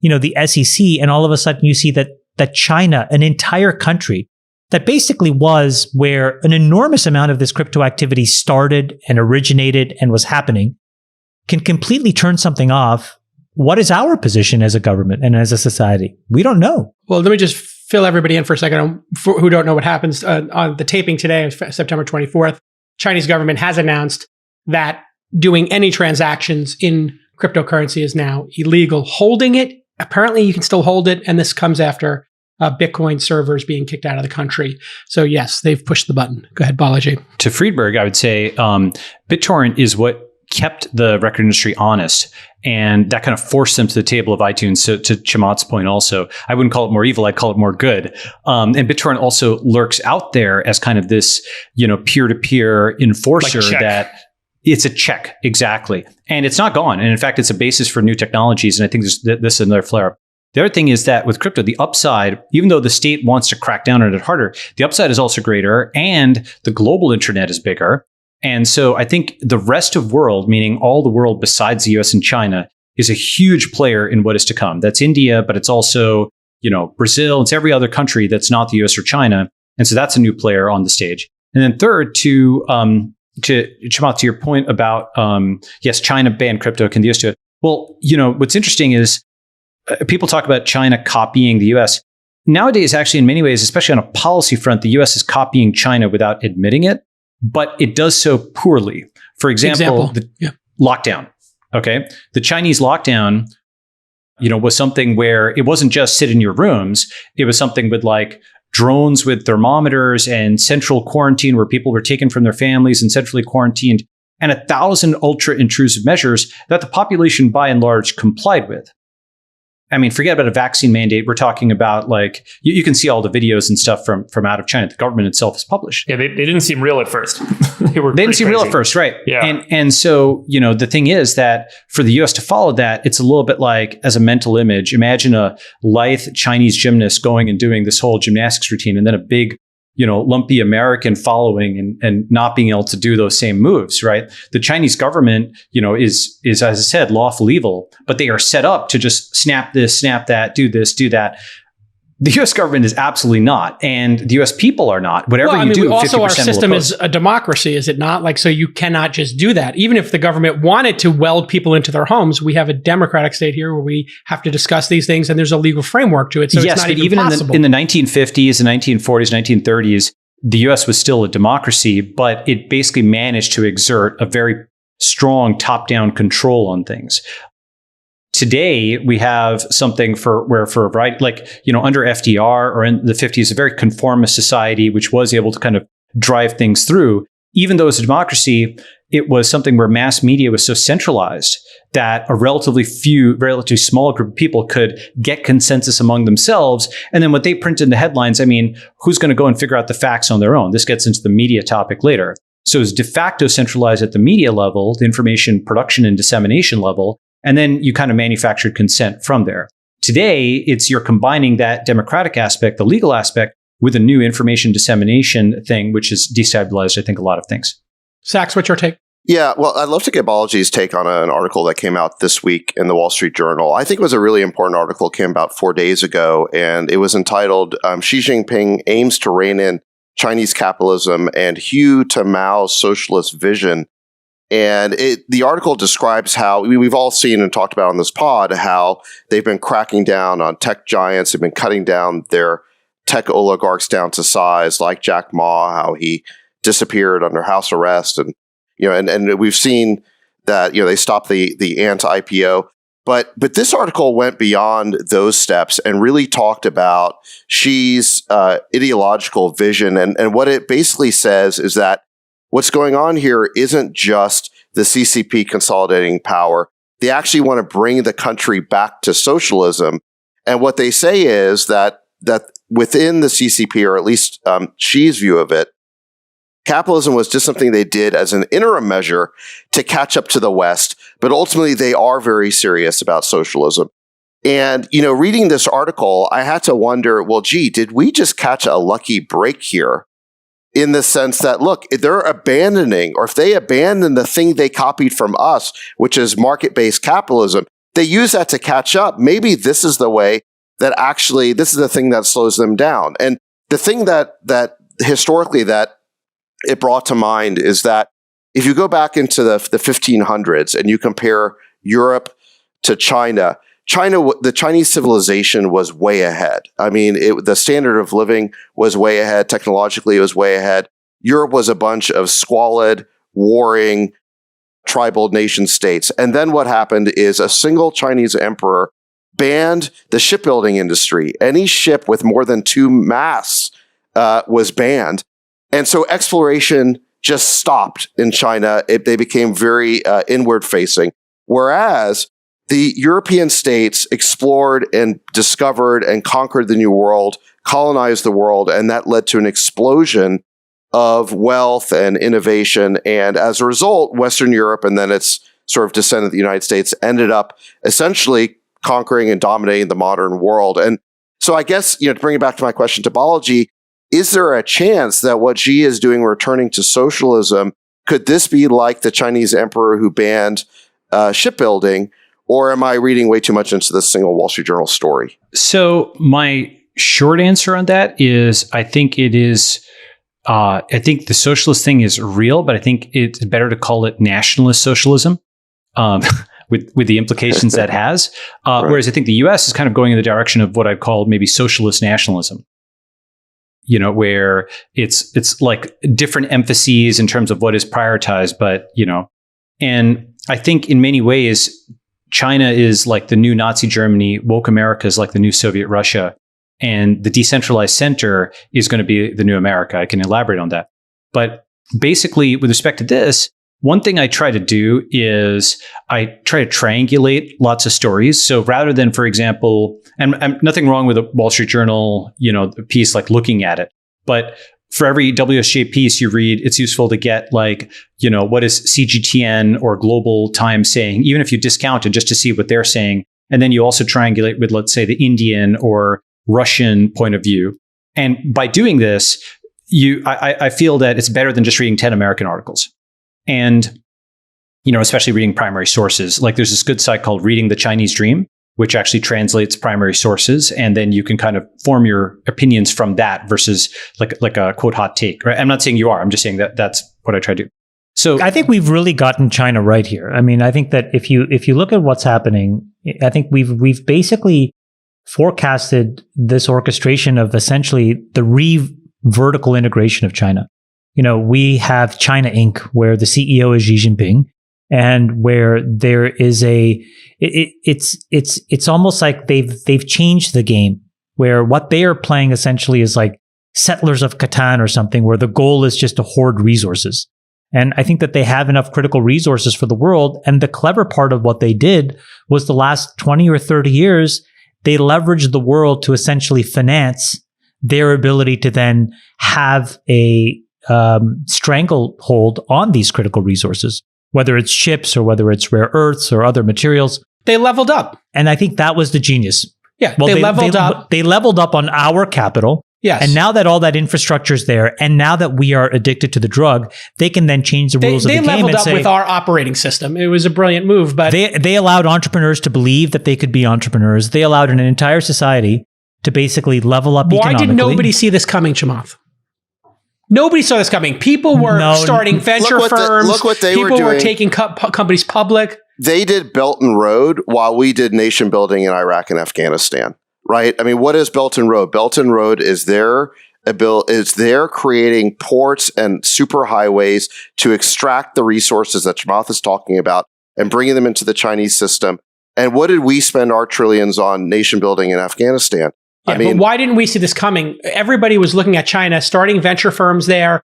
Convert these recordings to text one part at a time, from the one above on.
the SEC, and all of a sudden you see that China, an entire country that basically was where an enormous amount of this crypto activity started and originated and was happening, can completely turn something off. What is our position as a government and as a society? We don't know. Well, let me just fill everybody in for a second who don't know what happens. On the taping today, September 24th, Chinese government has announced that doing any transactions in cryptocurrency is now illegal. Holding it, apparently you can still hold it, and this comes after Bitcoin servers being kicked out of the country. So yes, they've pushed the button. Go ahead, Balaji. To Friedberg, I would say BitTorrent is what kept the record industry honest, and that kind of forced them to the table of iTunes. So to Chamath's point also, I wouldn't call it more evil, I'd call it more good. And BitTorrent also lurks out there as kind of this, peer-to-peer enforcer that it's a check, exactly. And it's not gone. And in fact, it's a basis for new technologies. And I think this is another flare-up. The other thing is that with crypto, the upside, even though the state wants to crack down on it harder, the upside is also greater, and the global internet is bigger. And so I think the rest of world, meaning all the world besides the US and China, is a huge player in what is to come. That's India, but it's also, Brazil. It's every other country that's not the US or China. And so that's a new player on the stage. And then third, to Chamath, to your point about, yes, China banned crypto, can the US do it? Well, what's interesting is people talk about China copying the US. Nowadays, actually, in many ways, especially on a policy front, the US is copying China without admitting it. But it does so poorly. For example, lockdown. Okay. The Chinese lockdown, was something where it wasn't just sit in your rooms. It was something with like drones with thermometers and central quarantine where people were taken from their families and centrally quarantined, and 1,000 ultra intrusive measures that the population by and large complied with. I mean, forget about a vaccine mandate. We're talking about like, you can see all the videos and stuff from out of China. The government itself has published. Yeah, they didn't seem real at first. They didn't seem real at first, right? Yeah. And so, the thing is that for the US to follow that, it's a little bit like, as a mental image, imagine a lithe Chinese gymnast going and doing this whole gymnastics routine, and then a big, lumpy American following and not being able to do those same moves, right? The Chinese government, is, as I said, lawful evil, but they are set up to just snap this, snap that, do this, do that. The U.S. government is absolutely not, and the U.S. people are not. Whatever you do, also our system is a democracy, is it not? Like, so you cannot just do that. Even if the government wanted to weld people into their homes, we have a democratic state here where we have to discuss these things, and there's a legal framework to it. So yes, it's not but even possible. in the 1950s, the 1940s, 1930s, the U.S. was still a democracy, but it basically managed to exert a very strong top-down control on things. Today, we have something for a variety, like, under FDR or in the 50s, a very conformist society, which was able to kind of drive things through. Even though it's a democracy, it was something where mass media was so centralized that a relatively small group of people could get consensus among themselves. And then what they print in the headlines, I mean, who's going to go and figure out the facts on their own? This gets into the media topic later. So it's de facto centralized at the media level, the information production and dissemination level. And then you kind of manufactured consent from there. Today, you're combining that democratic aspect, the legal aspect, with a new information dissemination thing, which has destabilized, I think, a lot of things. Sachs, what's your take? Yeah, well, I'd love to get Balaji's take on an article that came out this week in the Wall Street Journal. I think it was a really important article. It came about 4 days ago, and it was entitled, Xi Jinping Aims to Rein in Chinese Capitalism and Hew to Mao's Socialist Vision. And the article describes how, we've all seen and talked about on this pod, how they've been cracking down on tech giants. They've been cutting down their tech oligarchs down to size, like Jack Ma, how he disappeared under house arrest. And, and we've seen that, they stopped the Ant IPO. But this article went beyond those steps and really talked about Xi's ideological vision. And what it basically says is that what's going on here isn't just the CCP consolidating power. They actually want to bring the country back to socialism. And what they say is that within the CCP, or at least Xi's view of it, capitalism was just something they did as an interim measure to catch up to the West. But ultimately, they are very serious about socialism. And, reading this article, I had to wonder, well, gee, did we just catch a lucky break here? In the sense that, look, if they're abandoning, or if they abandon the thing they copied from us, which is market-based capitalism, they use that to catch up. Maybe this is the way that actually, this is the thing that slows them down. And the thing that historically that it brought to mind is that if you go back into the 1500s and you compare Europe to China, the Chinese civilization was way ahead. I mean, the standard of living was way ahead. Technologically, it was way ahead. Europe was a bunch of squalid, warring, tribal nation states. And then what happened is a single Chinese emperor banned the shipbuilding industry. Any ship with more than 2 masts was banned. And so exploration just stopped in China. They became very inward facing. Whereas the European states explored and discovered and conquered the New World, colonized the world, and that led to an explosion of wealth and innovation. And as a result, Western Europe and then its sort of descendant, the United States, ended up essentially conquering and dominating the modern world. And so I guess, to bring it back to my question to Balaji, is there a chance that what Xi is doing, returning to socialism, could this be like the Chinese emperor who banned shipbuilding? Or am I reading way too much into this single Wall Street Journal story? So my short answer on that is I think it is. I think the socialist thing is real, but I think it's better to call it nationalist socialism with the implications that has. Right. Whereas I think the U.S. is kind of going in the direction of what I'd call maybe socialist nationalism. Where it's like different emphases in terms of what is prioritized, but and I think in many ways, China is like the new Nazi Germany, woke America is like the new Soviet Russia, and the decentralized center is going to be the new America. I can elaborate on that. But basically, with respect to this, one thing I try to do is I try to triangulate lots of stories. So rather than, for example, and nothing wrong with a Wall Street Journal, piece like looking at it, but for every WSJ piece you read, it's useful to get what is CGTN or Global Times saying, even if you discount it just to see what they're saying. And then you also triangulate with, let's say, the Indian or Russian point of view. And by doing this, I feel that it's better than just reading 10 American articles. And, especially reading primary sources. Like there's this good site called Reading the Chinese Dream, which actually translates primary sources. And then you can kind of form your opinions from that versus like a quote hot take. Right? I'm not saying you are. I'm just saying that that's what I try to do. So I think we've really gotten China right here. I mean, I think that if you look at what's happening, I think we've basically forecasted this orchestration of essentially the vertical integration of China. We have China Inc., where the CEO is Xi Jinping, and where there is it's almost like they've changed the game, where what they are playing essentially is like Settlers of Catan or something, where the goal is just to hoard resources. And I think that they have enough critical resources for the world. And the clever part of what they did was the last 20 or 30 years, they leveraged the world to essentially finance their ability to then have a stranglehold on these critical resources, whether it's chips or whether it's rare earths or other materials. They leveled up. And I think that was the genius. Yeah, well, they leveled up. They leveled up on our capital. Yes. And now that all that infrastructure is there, and now that we are addicted to the drug, they can then change the rules of the game. They leveled and up with our operating system. It was a brilliant move, but they allowed entrepreneurs to believe that they could be entrepreneurs. They allowed an entire society to basically level up economically. Why did nobody see this coming, Chamath? Nobody saw this coming. People were starting venture firms. Look what they were doing. People were taking companies public. They did Belt and Road while we did nation building in Iraq and Afghanistan, right? I mean, what is Belt and Road? Belt and Road is they're creating ports and superhighways to extract the resources that Chamath is talking about and bringing them into the Chinese system. And what did we spend our trillions on nation building in Afghanistan? Yeah, but why didn't we see this coming? Everybody was looking at China, starting venture firms there,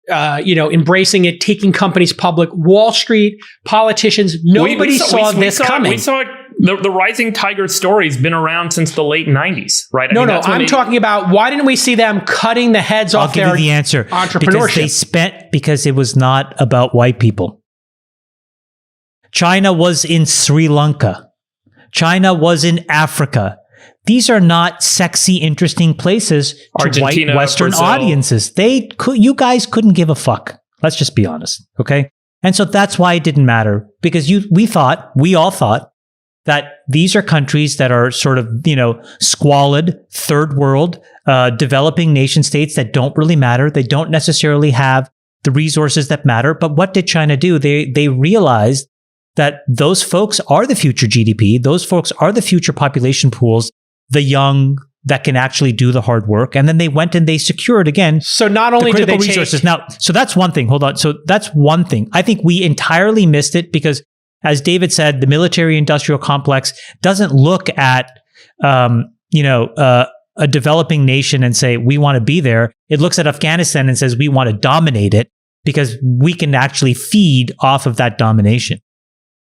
embracing it, taking companies public. Wall Street, politicians, nobody saw this coming. We saw it. The rising tiger story has been around since the late 90s, right? I'm talking about why didn't we see them cutting the heads off their the answer. Entrepreneurship? Because it was not about white people. China was in Sri Lanka. China was in Africa. These are not sexy, interesting places to Argentina, white Western Brazil. audiences. You guys couldn't give a fuck. Let's just be honest, okay? And so that's why it didn't matter, because we all thought that these are countries that are sort of, squalid, third world, developing nation states that don't really matter. They don't necessarily have the resources that matter. But what did China do? They realized that those folks are the future GDP. Those folks are the future population pools, the young that can actually do the hard work. And then they went and they secured again. So not only did they resources. Now, so that's one thing. Hold on. So that's one thing. I think we entirely missed it because, as David said, the military industrial complex doesn't look at, a developing nation and say, we want to be there. It looks at Afghanistan and says, we want to dominate it because we can actually feed off of that domination.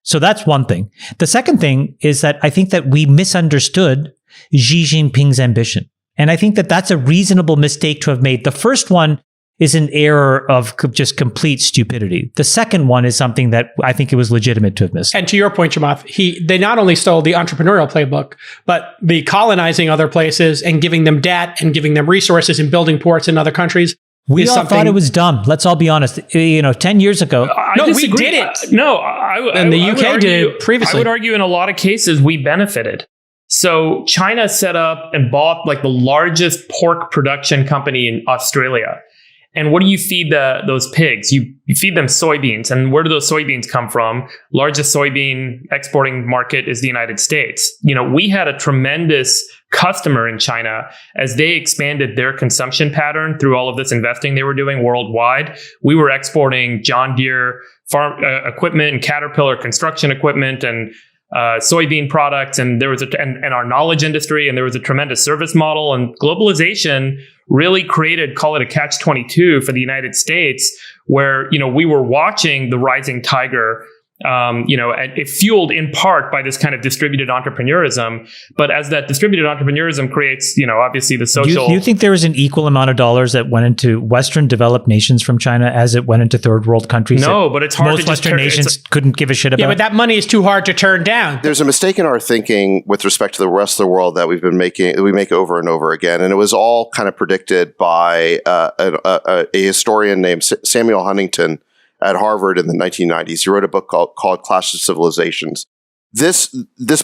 So that's one thing. The second thing is that I think that we misunderstood Xi Jinping's ambition. And I think that that's a reasonable mistake to have made. The first one is an error of just complete stupidity. The second one is something that I think it was legitimate to have missed. And to your point, Chamath, they not only stole the entrepreneurial playbook, but the colonizing other places and giving them debt and giving them resources and building ports in other countries. We all thought it was dumb. Let's all be honest. 10 years ago. We did it. And the UK did it previously. I would argue in a lot of cases we benefited. So China set up and bought like the largest pork production company in Australia. And what do you feed those pigs? You feed them soybeans. And where do those soybeans come from? Largest soybean exporting market is the United States. We had a tremendous customer in China as they expanded their consumption pattern through all of this investing they were doing worldwide. We were exporting John Deere farm equipment and Caterpillar construction equipment and soybean products, and there was and our knowledge industry, and there was a tremendous service model. And globalization really created, call it a catch-22 for the United States, where we were watching the rising tiger. And it fueled in part by this kind of distributed entrepreneurism. But as that distributed entrepreneurism creates, obviously the social. Do you think there was an equal amount of dollars that went into Western developed nations from China as it went into third world countries? No, but it's hard most to Western nations couldn't give a shit about. Yeah, but that money is too hard to turn down. There's a mistake in our thinking with respect to the rest of the world that we make over and over again. And it was all kind of predicted by a historian named Samuel Huntington at Harvard in the 1990s. He wrote a book called Clash of Civilizations. This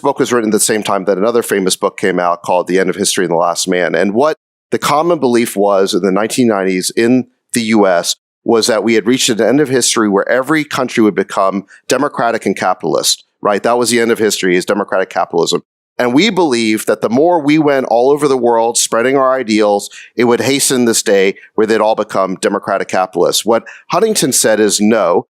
book was written at the same time that another famous book came out called The End of History and the Last Man. And what the common belief was in the 1990s in the US was that we had reached an end of history where every country would become democratic and capitalist, right? That was the end of history, is democratic capitalism. And we believed that the more we went all over the world spreading our ideals, it would hasten this day where they'd all become democratic capitalists. What Huntington said is no.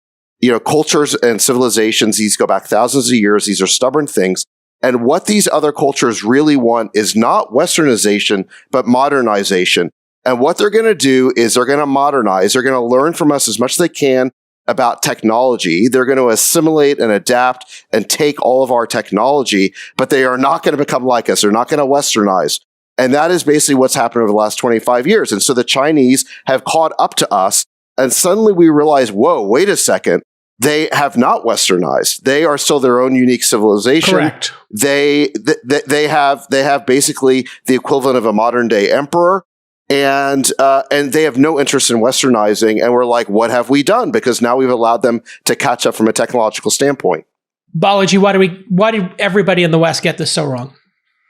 Cultures and civilizations, these go back thousands of years. These are stubborn things. And what these other cultures really want is not westernization, but modernization. And what they're going to do is they're going to modernize. They're going to learn from us as much as they can about technology. They're going to assimilate and adapt and take all of our technology, but they are not going to become like us. They're not going to westernize. And that is basically what's happened over the last 25 years. And so the Chinese have caught up to us, and suddenly we realize, whoa, wait a second. They have not westernized. They are still their own unique civilization. Correct. They have basically the equivalent of a modern day emperor. And they have no interest in westernizing. And we're like, what have we done? Because now we've allowed them to catch up from a technological standpoint. Balaji, why did everybody in the West get this so wrong?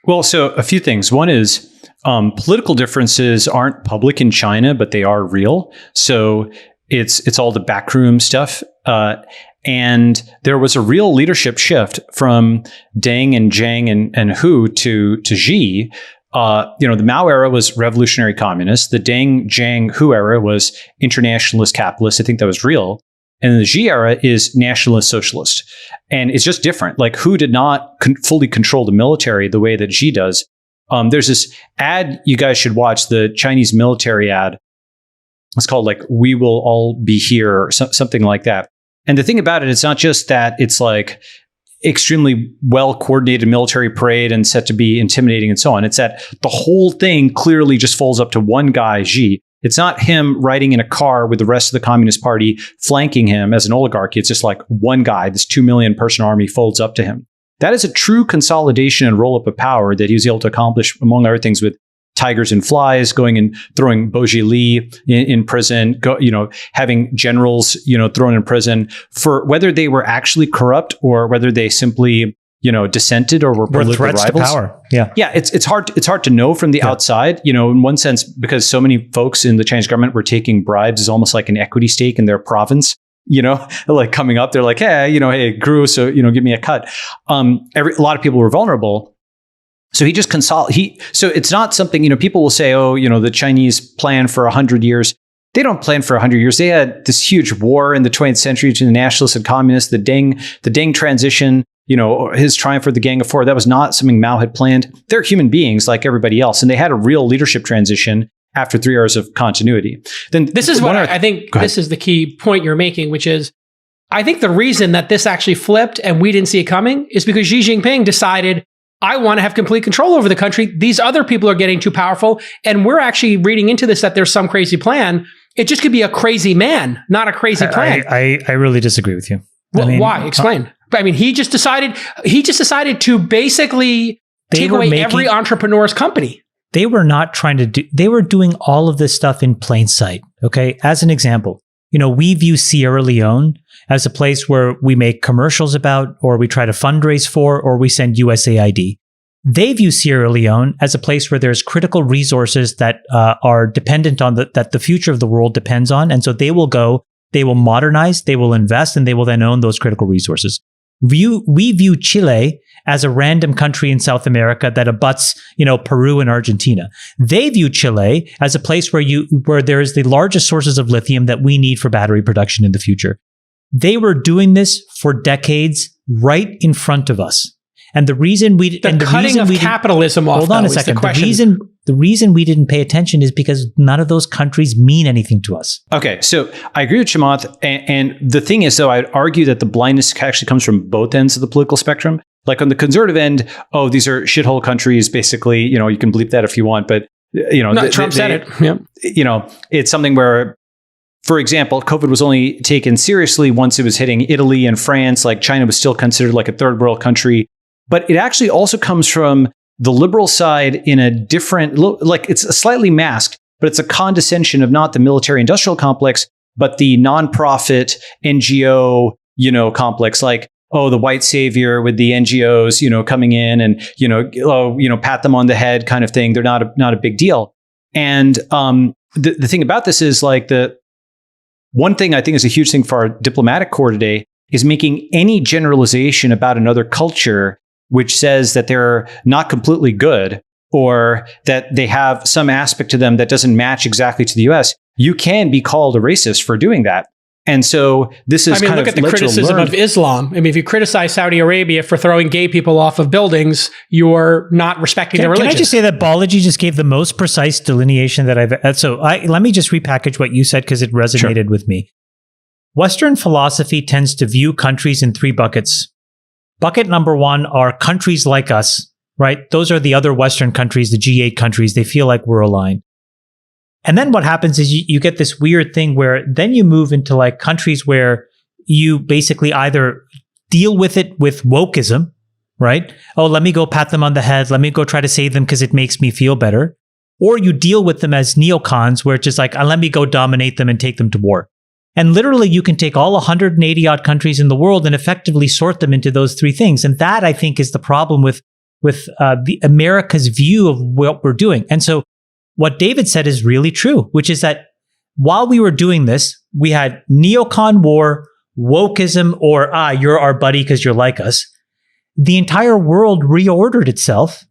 Well, so a few things. One is political differences aren't public in China, but they are real. So it's all the backroom stuff. And there was a real leadership shift from Deng and Zhang and Hu to Xi. The Mao era was revolutionary communist. The Deng, Zhang, Hu era was internationalist capitalist. I think that was real. And the Xi era is nationalist socialist. And it's just different. Like, Hu did not fully control the military the way that Xi does. There's this ad you guys should watch, the Chinese military ad. It's called like, "We Will All Be Here," or something like that. And the thing about it, it's not just that it's like extremely well-coordinated military parade and set to be intimidating and so on. It's that the whole thing clearly just folds up to one guy, Xi. It's not him riding in a car with the rest of the Communist Party flanking him as an oligarchy. It's just like one guy, this 2 million person army folds up to him. That is a true consolidation and roll-up of power that he was able to accomplish, among other things, with tigers and flies, going and throwing Bo Li in prison, having generals, thrown in prison for whether they were actually corrupt or whether they simply, dissented or were political threats rivals. to power. Yeah. Yeah, it's hard to know from the outside, in one sense, because so many folks in the Chinese government were taking bribes as almost like an equity stake in their province. Like coming up, they're like, hey, hey, grew, so give me a cut. A lot of people were vulnerable. So he just so it's not something, people will say, oh, the Chinese plan for 100 years. They don't plan for 100 years. They had this huge war in the 20th century between the nationalists and communists, the Deng transition, his triumph for the Gang of Four. That was not something Mao had planned. They're human beings like everybody else. And they had a real leadership transition after 3 years of continuity. Then this is what I think this is the key point you're making, which is I think the reason that this actually flipped and we didn't see it coming is because Xi Jinping decided, I want to have complete control over the country. These other people are getting too powerful. And we're actually reading into this that there's some crazy plan. It just could be a crazy man, not a crazy plan. I really disagree with you. Well, why? Explain. He just decided to basically take away every entrepreneur's company. They were not trying to they were doing all of this stuff in plain sight. Okay. As an example, we view Sierra Leone as a place where we make commercials about, or we try to fundraise for, or we send USAID. They view Sierra Leone as a place where there's critical resources that are dependent on that the future of the world depends on. And so they will go, they will modernize, they will invest, and they will then own those critical resources. We view Chile as a random country in South America that abuts, Peru and Argentina. They view Chile as a place where there is the largest sources of lithium that we need for battery production in the future. They were doing this for decades right in front of us. And the reason capitalism off. Hold on a second. The reason we didn't pay attention is because none of those countries mean anything to us. Okay, so I agree with Chamath. And the thing is, though, I'd argue that the blindness actually comes from both ends of the political spectrum. Like on the conservative end, these are shithole countries. Basically, you can bleep that if you want, but Trump said it. Yeah. It's something where, for example, COVID was only taken seriously once it was hitting Italy and France. Like China was still considered like a third world country. But it actually also comes from the liberal side in a different, like it's slightly masked, but it's a condescension of not the military industrial complex, but the nonprofit NGO, complex, like, the white savior with the NGOs, coming in and, pat them on the head kind of thing. They're not a big deal. And the thing about this is like the one thing I think is a huge thing for our diplomatic corps today is making any generalization about another culture which says that they're not completely good or that they have some aspect to them that doesn't match exactly to the US, you can be called a racist for doing that. And so this is look at the criticism of Islam. If you criticize Saudi Arabia for throwing gay people off of buildings, you're not respecting their religion. Can I just say that Balaji just gave the most precise delineation that I've had? So let me just repackage what you said because it resonated with me. Western philosophy tends to view countries in 3 buckets. Bucket number 1 are countries like us, right? Those are the other Western countries, the G8 countries. They feel like we're aligned. And then what happens is you get this weird thing where then you move into like countries where you basically either deal with it with wokeism, right? Oh, let me go pat them on the head. Let me go try to save them because it makes me feel better. Or you deal with them as neocons where it's just like, let me go dominate them and take them to war. And literally, you can take all 180 odd countries in the world and effectively sort them into those 3 things. And that, I think, is the problem with the America's view of what we're doing. And so what David said is really true, which is that while we were doing this, we had neocon war, wokeism, or, you're our buddy because you're like us. The entire world reordered itself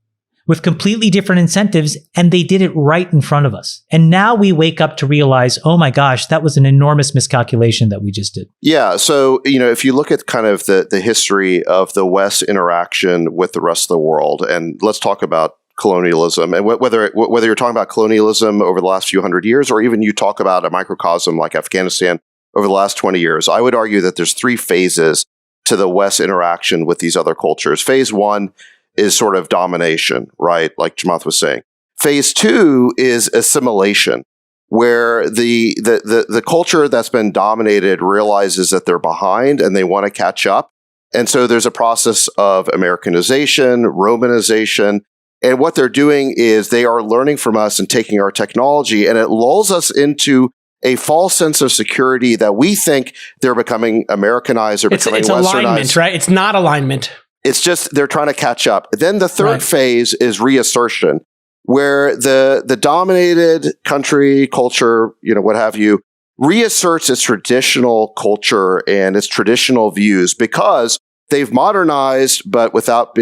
with completely different incentives, and they did it right in front of us. And now we wake up to realize, oh my gosh, that was an enormous miscalculation that we just did. Yeah. So, if you look at kind of the history of the West's interaction with the rest of the world, and let's talk about colonialism, and whether you're talking about colonialism over the last few hundred years, or even you talk about a microcosm like Afghanistan over the last 20 years, I would argue that there's 3 phases to the West's interaction with these other cultures. Phase 1 is sort of domination, right? Like Chamath was saying. Phase 2 is assimilation, where the culture that's been dominated realizes that they're behind and they want to catch up. And so there's a process of Americanization, Romanization. And what they're doing is they are learning from us and taking our technology, and it lulls us into a false sense of security that we think they're becoming Americanized or becoming it's Westernized. Alignment, right? It's not alignment. It's just they're trying to catch up. Then the third phase is reassertion, where the dominated country, culture, what have you, reasserts its traditional culture and its traditional views because they've modernized, but without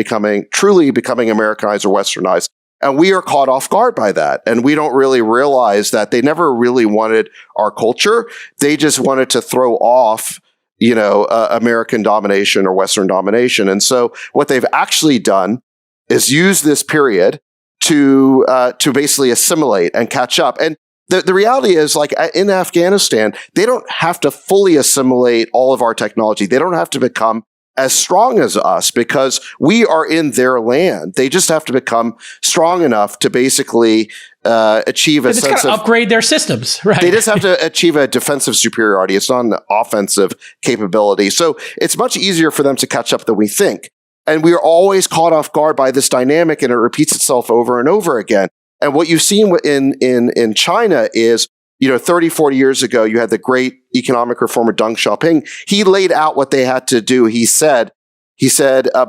truly becoming Americanized or Westernized. And we are caught off guard by that. And we don't really realize that they never really wanted our culture. They just wanted to throw off American domination or Western domination. And so what they've actually done is use this period to basically assimilate and catch up. And the reality is, like in Afghanistan, they don't have to fully assimilate all of our technology. They don't have to become as strong as us because we are in their land. They just have to become strong enough to basically achieve a sense of upgrade their systems. Right. They just have to achieve a defensive superiority. It's not an offensive capability. So it's much easier for them to catch up than we think. And we are always caught off guard by this dynamic, and it repeats itself over and over again. And what you've seen in China is, 30, 40 years ago, you had the great economic reformer Deng Xiaoping. He laid out what they had to do. He said,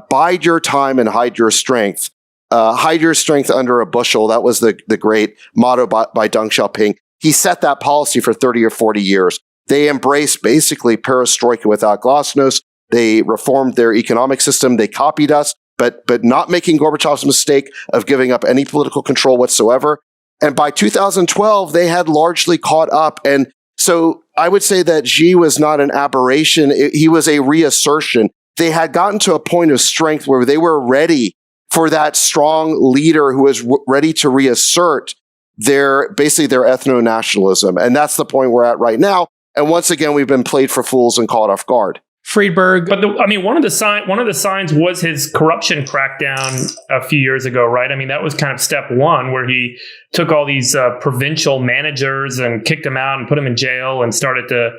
bide your time and hide your strength. Hide your strength under a bushel. That was the great motto by Deng Xiaoping. He set that policy for 30 or 40 years. They embraced basically perestroika without glasnost. They reformed their economic system. They copied us, but not making Gorbachev's mistake of giving up any political control whatsoever. And by 2012, they had largely caught up. And so I would say that Xi was not an aberration. He was a reassertion. They had gotten to a point of strength where they were ready for that strong leader who was ready to reassert their ethno-nationalism. And that's the point we're at right now. And once again, we've been played for fools and caught off guard. Friedberg. But one of the signs was his corruption crackdown a few years ago, right? I mean, that was kind of step one, where he took all these provincial managers and kicked them out and put them in jail and started to,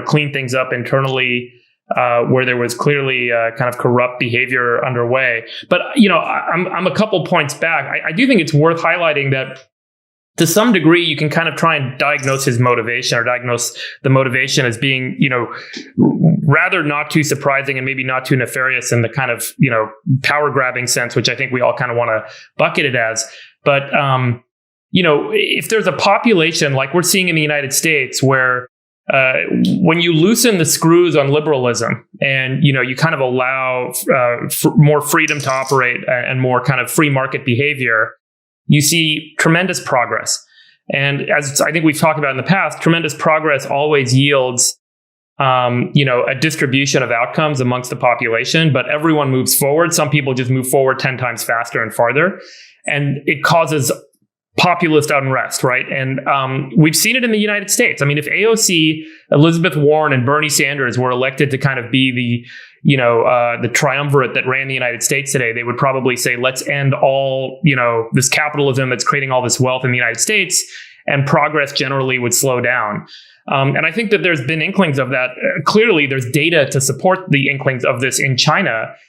clean things up internally, where there was clearly kind of corrupt behavior underway. But I'm a couple points back. I do think it's worth highlighting that, to some degree, you can kind of try and diagnose his motivation, or diagnose the motivation as being, rather not too surprising and maybe not too nefarious in the kind of, power grabbing sense, which I think we all kind of want to bucket it as. But, if there's a population like we're seeing in the United States where when you loosen the screws on liberalism and, you kind of allow more freedom to operate and more kind of free market behavior, you see tremendous progress. And as I think we've talked about in the past, tremendous progress always yields, a distribution of outcomes amongst the population, but everyone moves forward. Some people just move forward 10 times faster and farther, and it causes populist unrest, right? And we've seen it in the United States. I mean, if AOC, Elizabeth Warren, and Bernie Sanders were elected to kind of be the triumvirate that ran the United States today, they would probably say, let's end all, this capitalism that's creating all this wealth in the United States, and progress generally would slow down. And I think that there's been inklings of that. Clearly, there's data to support the inklings of this in China.